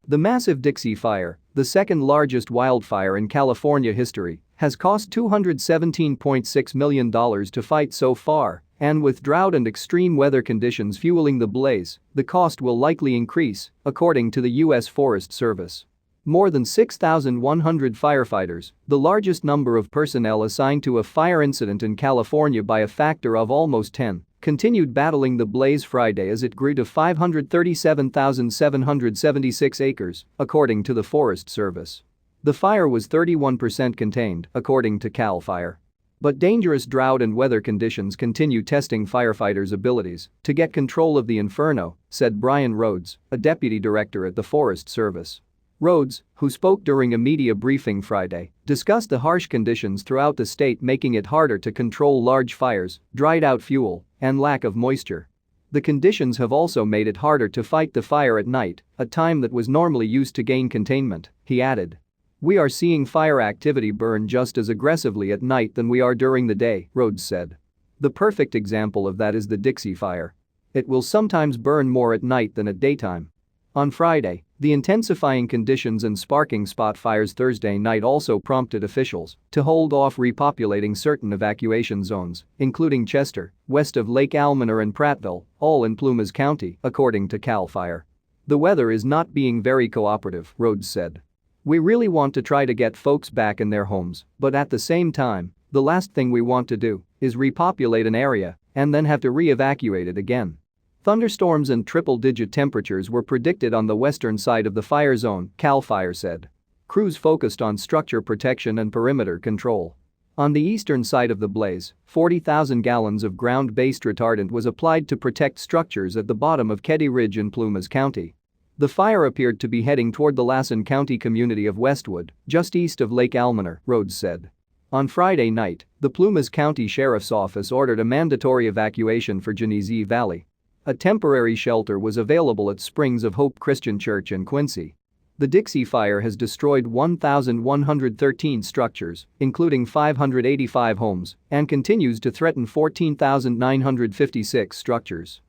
The massive Dixie Fire, the second largest wildfire in California history, has cost $217.6 million to fight so far, and with drought and extreme weather conditions fueling the blaze, the cost will likely increase, according to the U.S. Forest Service. More than 6,100 firefighters, the largest number of personnel assigned to a fire incident in California by a factor of almost 10, continued battling the blaze Friday as it grew to 537,776 acres, according to the Forest Service. The fire was 31% contained, according to CAL FIRE. But dangerous drought and weather conditions continue testing firefighters' abilities to get control of the inferno, said Brian Rhodes, a deputy director at the Forest Service. Rhodes, who spoke during a media briefing Friday, discussed the harsh conditions throughout the state making it harder to control large fires, dried-out fuel, and lack of moisture. The conditions have also made it harder to fight the fire at night, a time that was normally used to gain containment, he added. We are seeing fire activity burn just as aggressively at night than we are during the day, Rhodes said. The perfect example of that is the Dixie Fire. It will sometimes burn more at night than at daytime. On Friday, the intensifying conditions and sparking spot fires Thursday night also prompted officials to hold off repopulating certain evacuation zones, including Chester, west of Lake Almanor and Prattville, all in Plumas County, according to CAL FIRE. The weather is not being very cooperative, Rhodes said. We really want to try to get folks back in their homes, but at the same time, the last thing we want to do is repopulate an area and then have to re-evacuate it again. Thunderstorms and triple-digit temperatures were predicted on the western side of the fire zone, CAL FIRE said. Crews focused on structure protection and perimeter control. On the eastern side of the blaze, 40,000 gallons of ground-based retardant was applied to protect structures at the bottom of Keddie Ridge in Plumas County. The fire appeared to be heading toward the Lassen County community of Westwood, just east of Lake Almanor, Rhodes said. On Friday night, the Plumas County Sheriff's Office ordered a mandatory evacuation for Genesee Valley. A temporary shelter was available at Springs of Hope Christian Church in Quincy. The Dixie Fire has destroyed 1,113 structures, including 585 homes, and continues to threaten 14,956 structures.